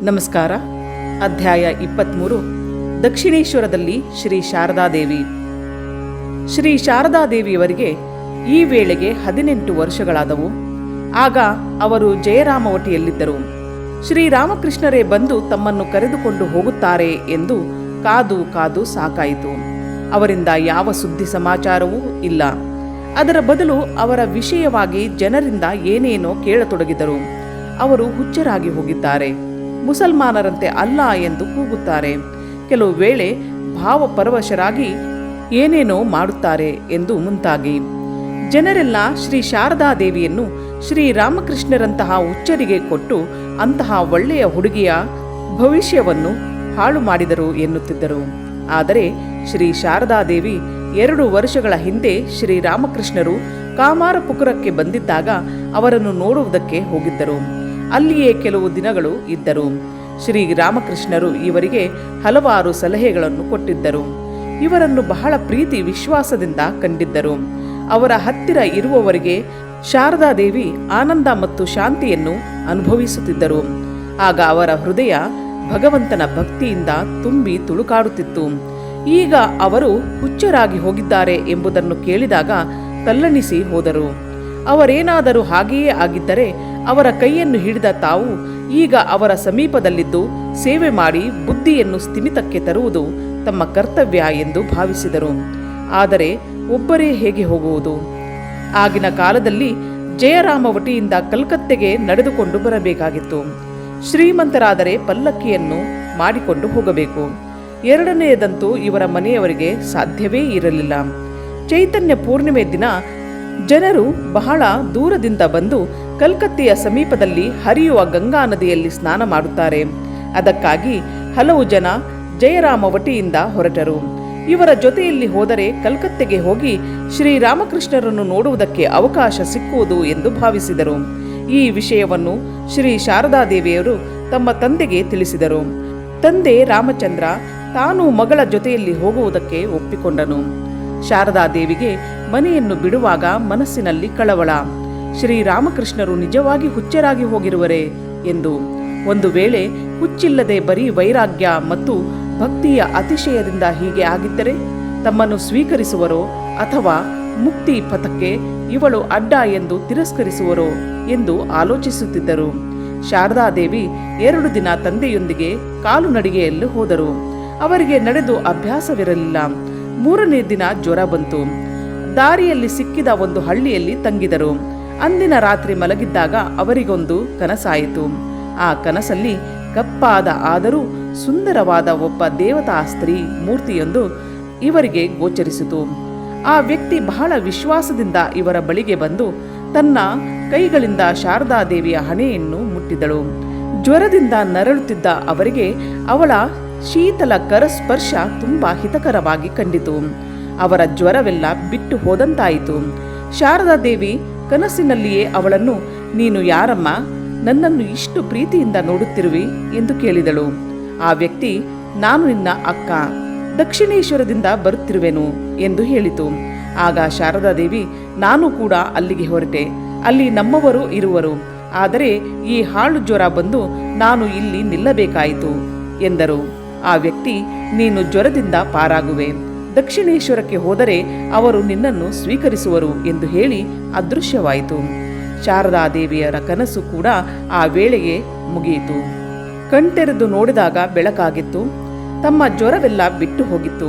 ನಮಸ್ಕಾರ. ಅಧ್ಯಾಯ 23. ದಕ್ಷಿಣೇಶ್ವರದಲ್ಲಿ ಶ್ರೀ ಶಾರದಾದೇವಿ. ಶ್ರೀ ಶಾರದಾದೇವಿಯವರಿಗೆ ಈ ವೇಳೆಗೆ 18 ವರ್ಷಗಳಾದವು. ಆಗ ಅವರು ಜಯರಾಮವಟಿಯಲ್ಲಿದ್ದರು. ಶ್ರೀರಾಮಕೃಷ್ಣರೇ ಬಂದು ತಮ್ಮನ್ನು ಕರೆದುಕೊಂಡು ಹೋಗುತ್ತಾರೆ ಎಂದು ಕಾದು ಕಾದು ಸಾಕಾಯಿತು. ಅವರಿಂದ ಯಾವ ಸುದ್ದಿ ಸಮಾಚಾರವೂ ಇಲ್ಲ. ಅದರ ಬದಲು ಅವರ ವಿಷಯವಾಗಿ ಜನರಿಂದ ಏನೇನೋ ಕೇಳತೊಡಗಿದರು. ಅವರು ಹುಚ್ಚರಾಗಿ ಹೋಗಿದ್ದಾರೆ, ಮುಸಲ್ಮಾನರಂತೆ ಅಲ್ಲ ಎಂದು ಕೂಗುತ್ತಾರೆ. ಕೆಲವು ವೇಳೆ ಭಾವಪರವಶರಾಗಿ ಏನೇನೋ ಮಾಡುತ್ತಾರೆ ಎಂದು ಮುಂತಾಗಿ ಜನರೆಲ್ಲ ಶ್ರೀ ಶಾರದಾದೇವಿಯನ್ನು ಶ್ರೀರಾಮಕೃಷ್ಣರಂತಹ ಹುಚ್ಚರಿಗೆ ಕೊಟ್ಟು ಅಂತಹ ಒಳ್ಳೆಯ ಹುಡುಗಿಯ ಭವಿಷ್ಯವನ್ನು ಹಾಳು ಮಾಡಿದರು ಎನ್ನುತ್ತಿದ್ದರು. ಆದರೆ ಶ್ರೀ ಶಾರದಾದೇವಿ 2 ವರ್ಷಗಳ ಹಿಂದೆ ಶ್ರೀರಾಮಕೃಷ್ಣರು ಕಾಮಾರಪುಕುರಕ್ಕೆ ಬಂದಿದ್ದಾಗ ಅವರನ್ನು ನೋಡುವುದಕ್ಕೆ ಹೋಗಿದ್ದರು. ಅಲ್ಲಿಯೇ ಕೆಲವು ದಿನಗಳು ಇದ್ದರು. ಶ್ರೀರಾಮಕೃಷ್ಣರು ಇವರಿಗೆ ಹಲವಾರು ಸಲಹೆಗಳನ್ನು ಕೊಟ್ಟಿದ್ದರು. ಇವರನ್ನು ಬಹಳ ಪ್ರೀತಿ ವಿಶ್ವಾಸದಿಂದ ಕಂಡಿದ್ದರು. ಅವರ ಹತ್ತಿರ ಇರುವವರಿಗೆ ಶಾರದಾದೇವಿ ಆನಂದ ಮತ್ತು ಶಾಂತಿಯನ್ನು ಅನುಭವಿಸುತ್ತಿದ್ದರು. ಆಗ ಅವರ ಹೃದಯ ಭಗವಂತನ ಭಕ್ತಿಯಿಂದ ತುಂಬಿ ತುಳುಕಾಡುತ್ತಿತ್ತು. ಈಗ ಅವರು ಹುಚ್ಚರಾಗಿ ಹೋಗಿದ್ದಾರೆ ಎಂಬುದನ್ನು ಕೇಳಿದಾಗ ತಲ್ಲಣಿಸಿ ಹೋದರು. ಅವರೇನಾದರೂ ಹಾಗೆಯೇ ಆಗಿದ್ದರೆ ಅವರ ಕೈಯನ್ನು ಹಿಡಿದ ತಾವು ಈಗ ಅವರ ಸಮೀಪದಲ್ಲಿದ್ದು ಸೇವೆ ಮಾಡಿ ಬುದ್ಧಿಯನ್ನು ಸ್ಥಿಮಿತಕ್ಕೆ ತರುವುದು ತಮ್ಮ ಕರ್ತವ್ಯ ಎಂದು ಭಾವಿಸಿದರು. ಆದರೆ ಒಬ್ಬರೇ ಹೇಗೆ ಹೋಗುವುದು? ಆಗಿನ ಕಾಲದಲ್ಲಿ ಜಯರಾಮವಟಿಯಿಂದ ಕಲ್ಕತ್ತೆಗೆ ನಡೆದುಕೊಂಡು ಬರಬೇಕಾಗಿತ್ತು. ಶ್ರೀಮಂತರಾದರೆ ಪಲ್ಲಕ್ಕಿಯನ್ನು ಮಾಡಿಕೊಂಡು ಹೋಗಬೇಕು. ಎರಡನೆಯದಂತೂ ಇವರ ಮನೆಯವರಿಗೆ ಸಾಧ್ಯವೇ ಇರಲಿಲ್ಲ. ಚೈತನ್ಯ ಪೂರ್ಣಿಮೆ ದಿನ ಜನರು ಬಹಳ ದೂರದಿಂದ ಬಂದು ಕಲ್ಕತ್ತೆಯ ಸಮೀಪದಲ್ಲಿ ಹರಿಯುವ ಗಂಗಾ ನದಿಯಲ್ಲಿ ಸ್ನಾನ ಮಾಡುತ್ತಾರೆ. ಅದಕ್ಕಾಗಿ ಹಲವು ಜನ ಜಯರಾಮವಟಿಯಿಂದ ಹೊರಟರು. ಇವರ ಜೊತೆಯಲ್ಲಿ ಹೋದರೆ ಕಲ್ಕತ್ತೆಗೆ ಹೋಗಿ ಶ್ರೀರಾಮಕೃಷ್ಣರನ್ನು ನೋಡುವುದಕ್ಕೆ ಅವಕಾಶ ಸಿಕ್ಕುವುದು ಎಂದು ಭಾವಿಸಿದರು. ಈ ವಿಷಯವನ್ನು ಶ್ರೀ ಶಾರದಾದೇವಿಯವರು ತಮ್ಮ ತಂದೆಗೆ ತಿಳಿಸಿದರು. ತಂದೆ ರಾಮಚಂದ್ರ ತಾನು ಮಗಳ ಜೊತೆಯಲ್ಲಿ ಹೋಗುವುದಕ್ಕೆ ಒಪ್ಪಿಕೊಂಡನು. ಶಾರದಾದೇವಿಗೆ ಮನೆಯನ್ನು ಬಿಡುವಾಗ ಮನಸ್ಸಿನಲ್ಲಿ ಕಳವಳ. ಶ್ರೀರಾಮಕೃಷ್ಣರು ನಿಜವಾಗಿ ಹುಚ್ಚರಾಗಿ ಹೋಗಿರುವರೇ ಎಂದು. ಒಂದು ವೇಳೆ ಹುಚ್ಚಿಲ್ಲದೆ ಬರೀ ವೈರಾಗ್ಯ ಮತ್ತು ಭಕ್ತಿಯ ಅತಿಶಯದಿಂದ ಹೀಗೆ ಆಗಿದ್ದರೆ ತಮ್ಮನ್ನು ಸ್ವೀಕರಿಸುವರೋ ಅಥವಾ ಮುಕ್ತಿ ಪಥಕ್ಕೆ ಇವಳು ಅಡ್ಡ ಎಂದು ತಿರಸ್ಕರಿಸುವರೋ ಎಂದು ಆಲೋಚಿಸುತ್ತಿದ್ದರು. ಶಾರದಾದೇವಿ 2 ದಿನ ತಂದೆಯೊಂದಿಗೆ ಕಾಲುನಡಿಗೆಯಲ್ಲಿ ಹೋದರು. ಅವರಿಗೆ ನಡೆದು ಅಭ್ಯಾಸವಿರಲಿಲ್ಲ. 3ನೇ ದಿನ ಜ್ವರ ಬಂತು. ದಾರಿಯಲ್ಲಿ ಸಿಕ್ಕಿದ ಒಂದು ಹಳ್ಳಿಯಲ್ಲಿ ತಂಗಿದರು. ಅಂದಿನ ರಾತ್ರಿ ಮಲಗಿದ್ದಾಗ ಅವರಿಗೊಂದು ಕನಸಾಯಿತು. ಆ ಕನಸಲ್ಲಿ ಕಪ್ಪಾದ ಆದರೂ ಸುಂದರವಾದ ಒಬ್ಬ ದೇವತಾ ಸ್ತ್ರೀ ಮೂರ್ತಿಯೊಂದು ಇವರಿಗೆ ಗೋಚರಿಸಿತು. ಆ ವ್ಯಕ್ತಿ ಬಹಳ ವಿಶ್ವಾಸದಿಂದ ಇವರ ಬಳಿಗೆ ಬಂದು ತನ್ನ ಕೈಗಳಿಂದ ಶಾರದಾದೇವಿಯ ಹಣೆಯನ್ನು ಮುಟ್ಟಿದಳು. ಜ್ವರದಿಂದ ನರಳುತ್ತಿದ್ದ ಅವರಿಗೆ ಅವಳ ಶೀತಲ ಕರಸ್ಪರ್ಶ ತುಂಬಾ ಹಿತಕರವಾಗಿ ಕಂಡಿತು. ಅವರ ಜ್ವರವೆಲ್ಲ ಬಿಟ್ಟು ಹೋದಂತಾಯಿತು. ಶಾರದಾದೇವಿ ಕನಸಿನಲ್ಲಿಯೇ ಅವಳನ್ನು, ನೀನು ಯಾರಮ್ಮ, ನನ್ನನ್ನು ಇಷ್ಟು ಪ್ರೀತಿಯಿಂದ ನೋಡುತ್ತಿರುವಿ ಎಂದು ಕೇಳಿದಳು. ಆ ವ್ಯಕ್ತಿ, ನಾನು ನಿನ್ನ ಅಕ್ಕ, ದಕ್ಷಿಣೇಶ್ವರದಿಂದ ಬರುತ್ತಿರುವೆನು ಎಂದು ಹೇಳಿತು. ಆಗ ಶಾರದಾದೇವಿ, ನಾನು ಕೂಡ ಅಲ್ಲಿಗೆ ಹೊರಟೆ. ಅಲ್ಲಿ ನಮ್ಮವರು ಇರುವರು. ಆದರೆ ಈ ಹಾಳು ಜ್ವರ ಬಂದು ನಾನು ಇಲ್ಲಿ ನಿಲ್ಲಬೇಕಾಯಿತು ಎಂದರು. ಆ ವ್ಯಕ್ತಿ, ನೀನು ಜ್ವರದಿಂದ ಪಾರಾಗುವೆ, ದಕ್ಷಿಣೇಶ್ವರಕ್ಕೆ ಹೋದರೆ ಅವರು ನಿನ್ನನ್ನು ಸ್ವೀಕರಿಸುವರು ಎಂದು ಹೇಳಿ ಅದೃಶ್ಯವಾಯಿತು. ಶಾರದಾದೇವಿಯರ ಕನಸು ಕೂಡ ಆ ವೇಳೆಗೆ ಮುಗಿಯಿತು. ಕಣ್ತೆರೆದು ನೋಡಿದಾಗ ಬೆಳಕಾಗಿತ್ತು. ತಮ್ಮ ಜ್ವರವೆಲ್ಲ ಬಿಟ್ಟು ಹೋಗಿತ್ತು.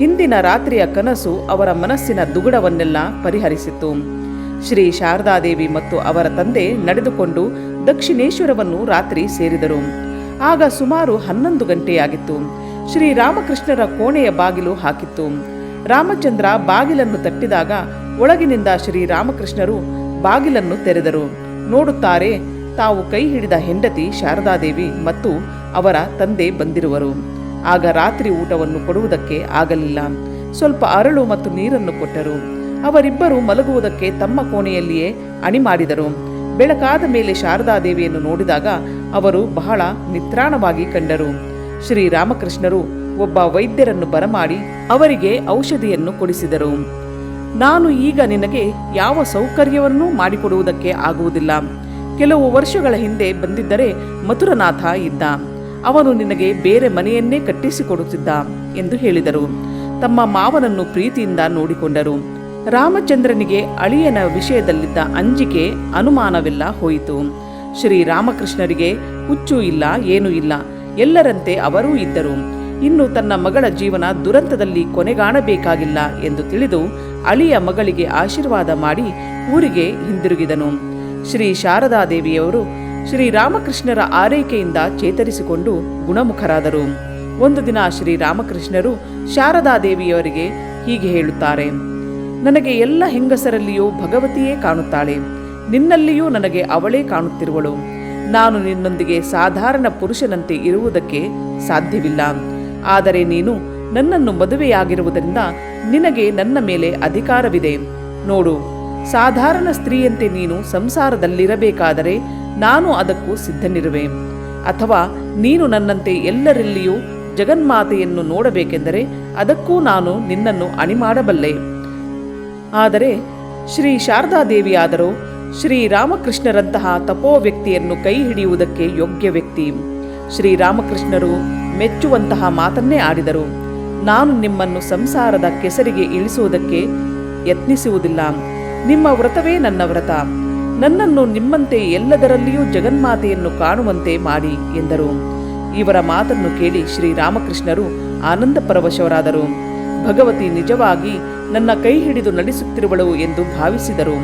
ಹಿಂದಿನ ರಾತ್ರಿಯ ಕನಸು ಅವರ ಮನಸ್ಸಿನ ದುಗುಡವನ್ನೆಲ್ಲ ಪರಿಹರಿಸಿತ್ತು. ಶ್ರೀ ಶಾರದಾದೇವಿ ಮತ್ತು ಅವರ ತಂದೆ ನಡೆದುಕೊಂಡು ದಕ್ಷಿಣೇಶ್ವರವನ್ನು ರಾತ್ರಿ ಸೇರಿದರು. ಆಗ ಸುಮಾರು 11 ಗಂಟೆಯಾಗಿತ್ತು. ಶ್ರೀರಾಮಕೃಷ್ಣರ ಕೋಣೆಯ ಬಾಗಿಲು ಹಾಕಿತ್ತು. ರಾಮಚಂದ್ರ ಬಾಗಿಲನ್ನು ತಟ್ಟಿದಾಗ ಒಳಗಿನಿಂದ ಶ್ರೀರಾಮಕೃಷ್ಣರು ಬಾಗಿಲನ್ನು ತೆರೆದರು. ನೋಡುತ್ತಾರೆ, ತಾವು ಕೈ ಹಿಡಿದ ಹೆಂಡತಿ ಶಾರದಾದೇವಿ ಮತ್ತು ಅವರ ತಂದೆ ಬಂದಿರುವರು. ಆಗ ರಾತ್ರಿ ಊಟವನ್ನು ಕೊಡುವುದಕ್ಕೆ ಆಗಲಿಲ್ಲ. ಸ್ವಲ್ಪ ಅರಳು ಮತ್ತು ನೀರನ್ನು ಕೊಟ್ಟರು. ಅವರಿಬ್ಬರು ಮಲಗುವುದಕ್ಕೆ ತಮ್ಮ ಕೋಣೆಯಲ್ಲಿಯೇ ಅಣಿ ಮಾಡಿದರು. ಬೆಳಕಾದ ಮೇಲೆ ಶಾರದಾದೇವಿಯನ್ನು ನೋಡಿದಾಗ ಅವರು ಬಹಳ ನಿತ್ರಾಣವಾಗಿ ಕಂಡರು. ಶ್ರೀರಾಮಕೃಷ್ಣರು ಒಬ್ಬ ವೈದ್ಯರನ್ನು ಬರಮಾಡಿ ಅವರಿಗೆ ಔಷಧಿಯನ್ನು ಕೊಡಿಸಿದರು. ನಾನು ಈಗ ನಿನಗೆ ಯಾವ ಸೌಕರ್ಯವನ್ನೂ ಮಾಡಿಕೊಡುವುದಕ್ಕೆ ಆಗುವುದಿಲ್ಲ. ಕೆಲವು ವರ್ಷಗಳ ಹಿಂದೆ ಬಂದಿದ್ದರೆ ಮಥುರನಾಥ ಇದ್ದ. ಅವನು ನಿನಗೆ ಬೇರೆ ಮನೆಯನ್ನೇ ಕಟ್ಟಿಸಿಕೊಡುತ್ತಿದ್ದ ಎಂದು ಹೇಳಿದರು. ತಮ್ಮ ಮಾವನನ್ನು ಪ್ರೀತಿಯಿಂದ ನೋಡಿಕೊಂಡರು. ರಾಮಚಂದ್ರನಿಗೆ ಅಳಿಯನ ವಿಷಯದಲ್ಲಿದ್ದ ಅಂಜಿಕೆ, ಅನುಮಾನವೆಲ್ಲ ಹೋಯಿತು. ಶ್ರೀರಾಮಕೃಷ್ಣರಿಗೆ ಹುಚ್ಚು ಇಲ್ಲ, ಏನೂ ಇಲ್ಲ, ಎಲ್ಲರಂತೆ ಅವರೂ ಇದ್ದರು. ಇನ್ನು ತನ್ನ ಮಗಳ ಜೀವನ ದುರಂತದಲ್ಲಿ ಕೊನೆಗಾಣಬೇಕಾಗಿಲ್ಲ ಎಂದು ತಿಳಿದು ಅಳಿಯ ಮಗಳಿಗೆ ಆಶೀರ್ವಾದ ಮಾಡಿ ಊರಿಗೆ ಹಿಂದಿರುಗಿದನು. ಶ್ರೀ ಶಾರದಾದೇವಿಯವರು ಶ್ರೀರಾಮಕೃಷ್ಣರ ಆರೈಕೆಯಿಂದ ಚೇತರಿಸಿಕೊಂಡು ಗುಣಮುಖರಾದರು. ಒಂದು ದಿನ ಶ್ರೀರಾಮಕೃಷ್ಣರು ಶಾರದಾದೇವಿಯವರಿಗೆ ಹೀಗೆ ಹೇಳುತ್ತಾರೆ: ನನಗೆ ಎಲ್ಲ ಹೆಂಗಸರಲ್ಲಿಯೂ ಭಗವತಿಯೇ ಕಾಣುತ್ತಾಳೆ. ನಿನ್ನಲ್ಲಿಯೂ ನನಗೆ ಅವಳೇ ಕಾಣುತ್ತಿರುವಳು. ನಾನು ನಿನ್ನೊಂದಿಗೆ ಸಾಧಾರಣ ಪುರುಷನಂತೆ ಇರುವುದಕ್ಕೆ ಸಾಧ್ಯವಿಲ್ಲ. ಆದರೆ ನೀನು ನನ್ನನ್ನು ಮದುವೆಯಾಗಿರುವುದರಿಂದ ನಿನಗೆ ನನ್ನ ಮೇಲೆ ಅಧಿಕಾರವಿದೆ. ನೋಡು, ಸಾಧಾರಣ ಸ್ತ್ರೀಯಂತೆ ನೀನು ಸಂಸಾರದಲ್ಲಿರಬೇಕಾದರೆ ನಾನು ಅದಕ್ಕೂ ಸಿದ್ಧನಿರುವೆ. ಅಥವಾ ನೀನು ನನ್ನಂತೆ ಎಲ್ಲರಲ್ಲಿಯೂ ಜಗನ್ಮಾತೆಯನ್ನು ನೋಡಬೇಕೆಂದರೆ ಅದಕ್ಕೂ ನಾನು ನಿನ್ನನ್ನು ಅಣಿಮಾಡಬಲ್ಲೆ. ಆದರೆ ಶ್ರೀ ಶಾರದಾದೇವಿಯಾದರೂ ಶ್ರೀರಾಮಕೃಷ್ಣರಂತಹ ತಪೋ ವ್ಯಕ್ತಿಯನ್ನು ಕೈ ಹಿಡಿಯುವುದಕ್ಕೆ ಯೋಗ್ಯ ವ್ಯಕ್ತಿ. ಶ್ರೀರಾಮಕೃಷ್ಣರು ಮೆಚ್ಚುವಂತಹ ಮಾತನ್ನೇ ಆಡಿದರು: ನಾನು ನಿಮ್ಮನ್ನು ಸಂಸಾರದ ಕೆಸರಿಗೆ ಇಳಿಸುವುದಕ್ಕೆ ಯತ್ನಿಸುವುದಿಲ್ಲ. ನಿಮ್ಮ ವ್ರತವೇ ನನ್ನ ವ್ರತ. ನನ್ನನ್ನು ನಿಮ್ಮಂತೆ ಎಲ್ಲದರಲ್ಲಿಯೂ ಜಗನ್ಮಾತೆಯನ್ನು ಕಾಣುವಂತೆ ಮಾಡಿ ಎಂದರು. ಇವರ ಮಾತನ್ನು ಕೇಳಿ ಶ್ರೀರಾಮಕೃಷ್ಣರು ಆನಂದ ಪರವಶರಾದರು. ಭಗವತಿ ನಿಜವಾಗಿ ನನ್ನ ಕೈ ಹಿಡಿದು ನಡೆಸುತ್ತಿರುವಳು ಎಂದು ಭಾವಿಸಿದರು.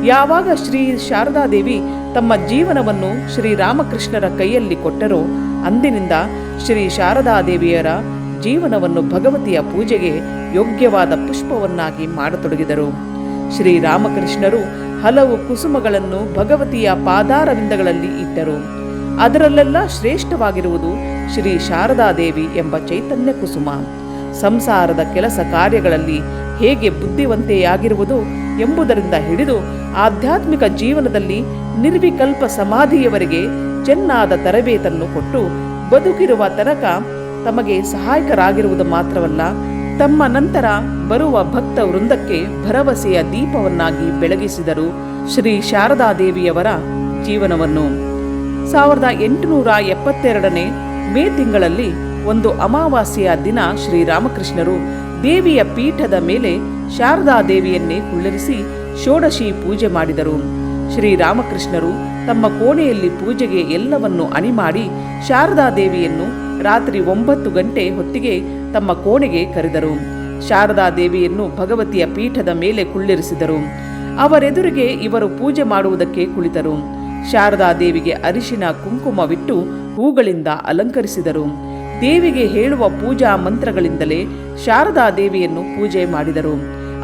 ಯಾವಾಗ ಶ್ರೀ ಶಾರದಾದೇವಿ ತಮ್ಮ ಜೀವನವನ್ನು ಶ್ರೀರಾಮಕೃಷ್ಣರ ಕೈಯಲ್ಲಿ ಕೊಟ್ಟರೋ ಅಂದಿನಿಂದ ಶ್ರೀ ಶಾರದಾದೇವಿಯರ ಜೀವನವನ್ನು ಭಗವತಿಯ ಪೂಜೆಗೆ ಯೋಗ್ಯವಾದ ಪುಷ್ಪವನ್ನಾಗಿ ಮಾಡತೊಡಗಿದರು. ಶ್ರೀರಾಮಕೃಷ್ಣರು ಹಲವು ಕುಸುಮಗಳನ್ನು ಭಗವತಿಯ ಪಾದಾರವಿಂದಗಳಲ್ಲಿ ಇಟ್ಟರು. ಅದರಲ್ಲೆಲ್ಲ ಶ್ರೇಷ್ಠವಾಗಿರುವುದು ಶ್ರೀ ಶಾರದಾದೇವಿ ಎಂಬ ಚೈತನ್ಯ ಕುಸುಮ. ಸಂಸಾರದ ಕೆಲಸ ಕಾರ್ಯಗಳಲ್ಲಿ ಹೇಗೆ ಬುದ್ಧಿವಂತೆಯಾಗಿರುವುದು ಎಂಬುದರಿಂದ ಹಿಡಿದು ಆಧ್ಯಾತ್ಮಿಕ ಜೀವನದಲ್ಲಿ ನಿರ್ವಿಕಲ್ಪ ಸಮಾಧಿಯವರೆಗೆ ಚೆನ್ನಾದ ತರಬೇತನ್ನು ಕೊಟ್ಟು ಬದುಕಿರುವ ತನಕ ತಮಗೆ ಸಹಾಯಕರಾಗಿರುವುದು ಮಾತ್ರವಲ್ಲ, ತಮ್ಮ ನಂತರ ಬರುವ ಭಕ್ತ ವೃಂದಕ್ಕೆ ಭರವಸೆಯ ದೀಪವನ್ನಾಗಿ ಬೆಳಗಿಸಿದರು ಶ್ರೀ ಶಾರದಾದೇವಿಯವರ ಜೀವನವನ್ನು. 1872 ಮೇ ತಿಂಗಳಲ್ಲಿ ಒಂದು ಅಮಾವಾಸ್ಯೆಯ ದಿನ ಶ್ರೀರಾಮಕೃಷ್ಣರು ದೇವಿಯ ಪೀಠದ ಮೇಲೆ ಶಾರದಾದೇವಿಯನ್ನೇ ಕುಳ್ಳಿರಿಸಿ ಷೋಡಶಿ ಪೂಜೆ ಮಾಡಿದರು. ಶ್ರೀರಾಮಕೃಷ್ಣರು ತಮ್ಮ ಕೋಣೆಯಲ್ಲಿ ಪೂಜೆಗೆ ಎಲ್ಲವನ್ನು ಅಣಿಮಾಡಿ ಶಾರದಾದೇವಿಯನ್ನು ರಾತ್ರಿ 9 ಗಂಟೆ ಹೊತ್ತಿಗೆ ತಮ್ಮ ಕೋಣೆಗೆ ಕರೆದರು. ಶಾರದಾದೇವಿಯನ್ನು ಭಗವತಿಯ ಪೀಠದ ಮೇಲೆ ಕುಳ್ಳಿರಿಸಿದರು. ಅವರೆದುರಿಗೆ ಇವರು ಪೂಜೆ ಮಾಡುವುದಕ್ಕೆ ಕುಳಿತರು. ಶಾರದಾದೇವಿಗೆ ಅರಿಶಿನ ಕುಂಕುಮವಿಟ್ಟು ಹೂಗಳಿಂದ ಅಲಂಕರಿಸಿದರು. ದೇವಿಗೆ ಹೇಳುವ ಪೂಜಾ ಮಂತ್ರಗಳಿಂದಲೇ ಶಾರದಾದೇವಿಯನ್ನು ಪೂಜೆ ಮಾಡಿದರು.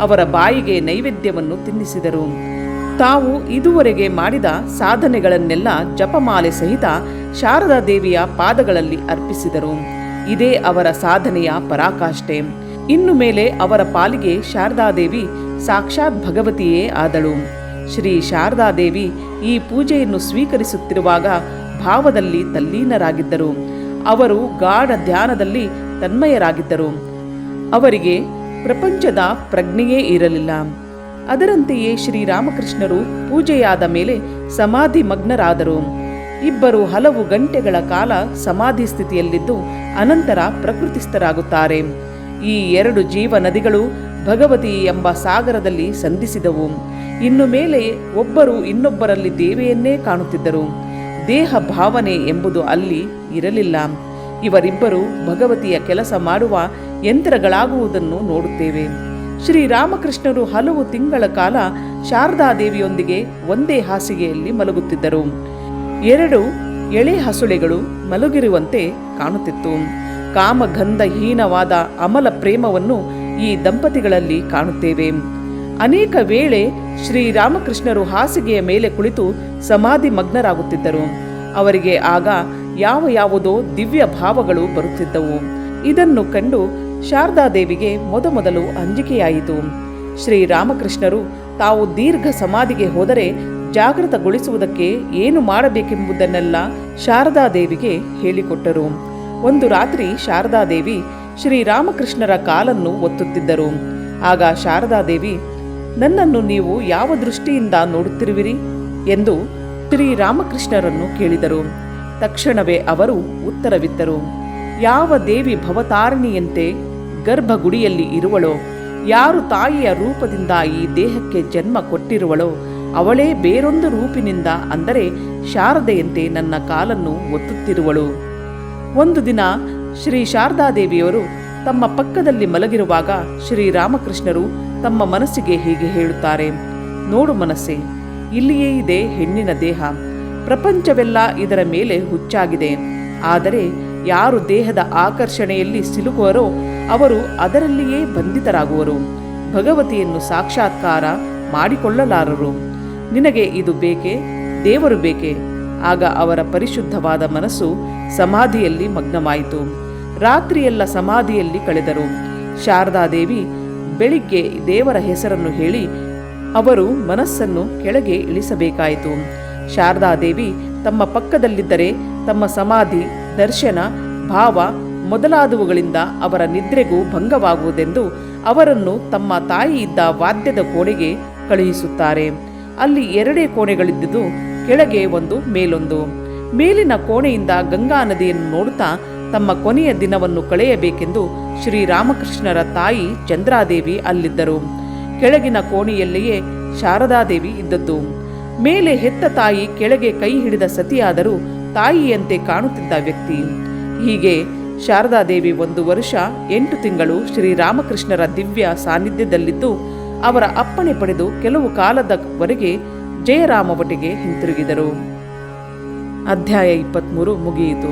ಅವರ ಬಾಯಿಗೆ ನೈವೇದ್ಯವನ್ನು ತಿನ್ನಿಸಿದರು. ತಾವು ಇದುವರೆಗೆ ಮಾಡಿದ ಸಾಧನೆಗಳನ್ನೆಲ್ಲ ಜಪಮಾಲೆ ಸಹಿತ ಶಾರದಾದೇವಿಯ ಪಾದಗಳಲ್ಲಿ ಅರ್ಪಿಸಿದರು. ಇದೇ ಅವರ ಸಾಧನೆಯ ಪರಾಕಾಷ್ಠೆ. ಇನ್ನು ಮೇಲೆ ಅವರ ಪಾಲಿಗೆ ಶಾರದಾದೇವಿ ಸಾಕ್ಷಾತ್ ಭಗವತಿಯೇ ಆದಳು. ಶ್ರೀ ಶಾರದಾದೇವಿ ಈ ಪೂಜೆಯನ್ನು ಸ್ವೀಕರಿಸುತ್ತಿರುವಾಗ ಭಾವದಲ್ಲಿ ತಲ್ಲೀನರಾಗಿದ್ದರು. ಅವರು ಗಾಢ ಧ್ಯಾನದಲ್ಲಿ ತನ್ಮಯರಾಗಿದ್ದರು. ಅವರಿಗೆ ಪ್ರಪಂಚದ ಪ್ರಜ್ಞೆಯೇ ಇರಲಿಲ್ಲ. ಅದರಂತೆಯೇ ಶ್ರೀರಾಮಕೃಷ್ಣರು ಪೂಜೆಯಾದ ಮೇಲೆ ಸಮಾಧಿ ಮಗ್ನರಾದರು. ಇಬ್ಬರು ಹಲವು ಗಂಟೆಗಳ ಕಾಲ ಸಮಾಧಿ ಸ್ಥಿತಿಯಲ್ಲಿದ್ದು ಅನಂತರ ಪ್ರಕೃತಿಸ್ಥರಾಗುತ್ತಾರೆ. ಈ 2 ಜೀವ ನದಿಗಳು ಭಗವತಿ ಎಂಬ ಸಾಗರದಲ್ಲಿ ಸಂಧಿಸಿದವು. ಇನ್ನು ಮೇಲೆ ಒಬ್ಬರು ಇನ್ನೊಬ್ಬರಲ್ಲಿ ದೇವಿಯನ್ನೇ ಕಾಣುತ್ತಿದ್ದರು. ದೇಹ ಭಾವನೆ ಎಂಬುದು ಅಲ್ಲಿ ಇರಲಿಲ್ಲ. ಇವರಿಬ್ಬರು ಭಗವತಿಯ ಕೆಲಸ ಮಾಡುವ ಯಂತ್ರಗಳಾಗುವುದನ್ನು ನೋಡುತ್ತೇವೆ. ಶ್ರೀರಾಮಕೃಷ್ಣರು ಹಲವು ತಿಂಗಳ ಕಾಲ ಶಾರದಾದೇವಿಯೊಂದಿಗೆ ಒಂದೇ ಹಾಸಿಗೆಯಲ್ಲಿ ಮಲಗುತ್ತಿದ್ದರು. 2 ಎಳೆ ಹಸುಳೆಗಳು ಮಲಗಿರುವಂತೆ ಕಾಣುತ್ತಿತ್ತು. ಕಾಮಗಂಧಹೀನವಾದ ಅಮಲ ಪ್ರೇಮವನ್ನು ಈ ದಂಪತಿಗಳಲ್ಲಿ ಕಾಣುತ್ತೇವೆ. ಅನೇಕ ವೇಳೆ ಶ್ರೀರಾಮಕೃಷ್ಣರು ಹಾಸಿಗೆಯ ಮೇಲೆ ಕುಳಿತು ಸಮಾಧಿ ಮಗ್ನರಾಗುತ್ತಿದ್ದರು. ಅವರಿಗೆ ಆಗ ಯಾವುದೋ ದಿವ್ಯ ಭಾವಗಳು ಬರುತ್ತಿದ್ದವು. ಇದನ್ನು ಕಂಡು ಶಾರದಾದೇವಿಗೆ ಮೊದಮೊದಲು ಅಂಜಿಕೆಯಾಯಿತು. ಶ್ರೀರಾಮಕೃಷ್ಣರು ತಾವು ದೀರ್ಘ ಸಮಾಧಿಗೆ ಹೋದರೆ ಜಾಗೃತಗೊಳಿಸುವುದಕ್ಕೆ ಏನು ಮಾಡಬೇಕೆಂಬುದನ್ನೆಲ್ಲ ಶಾರದಾದೇವಿಗೆ ಹೇಳಿಕೊಟ್ಟರು. ಒಂದು ರಾತ್ರಿ ಶಾರದಾದೇವಿ ಶ್ರೀರಾಮಕೃಷ್ಣರ ಕಾಲನ್ನು ಒತ್ತುತ್ತಿದ್ದರು. ಆಗ ಶಾರದಾದೇವಿ, ನನ್ನನ್ನು ನೀವು ಯಾವ ದೃಷ್ಟಿಯಿಂದ ನೋಡುತ್ತಿರುವಿರಿ ಎಂದು ಶ್ರೀರಾಮಕೃಷ್ಣರನ್ನು ಕೇಳಿದರು. ತಕ್ಷಣವೇ ಅವರು ಉತ್ತರವಿತ್ತರು. ಯಾವ ದೇವಿ ಭವತಾರಿಣಿಯಂತೆ ಗರ್ಭಗುಡಿಯಲ್ಲಿ ಇರುವಳೋ, ಯಾರು ತಾಯಿಯ ರೂಪದಿಂದ ಈ ದೇಹಕ್ಕೆ ಜನ್ಮ ಕೊಟ್ಟಿರುವಳೋ, ಅವಳೇ ಬೇರೊಂದು ರೂಪಿನಿಂದ ಅಂದರೆ ಶಾರದೆಯಂತೆ ನನ್ನ ಕಾಲನ್ನು ಒತ್ತುತ್ತಿರುವಳು. ಒಂದು ದಿನ ಶ್ರೀ ಶಾರದಾದೇವಿಯವರು ತಮ್ಮ ಪಕ್ಕದಲ್ಲಿ ಮಲಗಿರುವಾಗ ಶ್ರೀರಾಮಕೃಷ್ಣರು ತಮ್ಮ ಮನಸ್ಸಿಗೆ ಹೀಗೆ ಹೇಳುತ್ತಾರೆ: ನೋಡು ಮನಸ್ಸೇ, ಇಲ್ಲಿಯೇ ಇದೆ ಹೆಣ್ಣಿನ ದೇಹ. ಪ್ರಪಂಚವೆಲ್ಲ ಇದರ ಮೇಲೆ ಹುಚ್ಚಾಗಿದೆ. ಆದರೆ ಯಾರು ದೇಹದ ಆಕರ್ಷಣೆಯಲ್ಲಿ ಸಿಲುಕುವರೋ ಅವರು ಅದರಲ್ಲಿಯೇ ಬಂಧಿತರಾಗುವರು. ಭಗವತಿಯನ್ನು ಸಾಕ್ಷಾತ್ಕಾರ ಮಾಡಿಕೊಳ್ಳಲಾರರು. ನಿನಗೆ ಇದು ಬೇಕೇ? ದೇವರು ಬೇಕೇ? ಆಗ ಅವರ ಪರಿಶುದ್ಧವಾದ ಮನಸ್ಸು ಸಮಾಧಿಯಲ್ಲಿ ಮಗ್ನವಾಯಿತು. ರಾತ್ರಿಯೆಲ್ಲ ಸಮಾಧಿಯಲ್ಲಿ ಕಳೆದರು. ಶಾರದಾದೇವಿ ಬೆಳಿಗ್ಗೆ ದೇವರ ಹೆಸರನ್ನು ಹೇಳಿ ಅವರು ಮನಸ್ಸನ್ನು ಕೆಳಗೆ ಇಳಿಸಬೇಕಾಯಿತು. ಶಾರದಾದೇವಿ ತಮ್ಮ ಪಕ್ಕದಲ್ಲಿದ್ದರೆ ತಮ್ಮ ಸಮಾಧಿ, ದರ್ಶನ, ಭಾವ ಮೊದಲಾದವುಗಳಿಂದ ಅವರ ನಿದ್ರೆಗೂ ಭಂಗವಾಗುವುದೆಂದು ಅವರನ್ನು ತಮ್ಮ ತಾಯಿ ಇದ್ದ ವಾದ್ಯದ ಕೋಣೆಗೆ ಕಳುಹಿಸುತ್ತಾರೆ. ಅಲ್ಲಿ 2 ಕೋಣೆಗಳಿದ್ದುದು, ಕೆಳಗೆ ಒಂದು, ಮೇಲೊಂದು. ಮೇಲಿನ ಕೋಣೆಯಿಂದ ಗಂಗಾ ನದಿಯನ್ನು ನೋಡುತ್ತಾ ತಮ್ಮ ಕೊನೆಯ ದಿನವನ್ನು ಕಳೆಯಬೇಕೆಂದು ಶ್ರೀರಾಮಕೃಷ್ಣರ ತಾಯಿ ಚಂದ್ರಾದೇವಿ ಅಲ್ಲಿದ್ದರು. ಕೆಳಗಿನ ಕೋಣೆಯಲ್ಲಿಯೇ ಶಾರದಾದೇವಿ ಇದ್ದದ್ದು. ಮೇಲೆ ಹೆತ್ತ ತಾಯಿ ಕೆಳಗೆ ಕೈ ಹಿಡಿದ ಸತಿಯಾದರೂ ತಾಯಿಯಂತೆ ಕಾಣುತ್ತಿದ್ದ ವ್ಯಕ್ತಿ. ಹೀಗೆ ಶಾರದಾದೇವಿ 1 ವರ್ಷ 8 ತಿಂಗಳು ಶ್ರೀರಾಮಕೃಷ್ಣರ ದಿವ್ಯ ಸಾನ್ನಿಧ್ಯದಲ್ಲಿದ್ದು ಅವರ ಅಪ್ಪಣೆ ಪಡೆದು ಕೆಲವು ಕಾಲದವರೆಗೆ ಜಯರಾಮ ಒಟ್ಟಿಗೆ ಹಿಂತಿರುಗಿದರು. ಅಧ್ಯಾಯ 23 ಮುಗಿಯಿತು.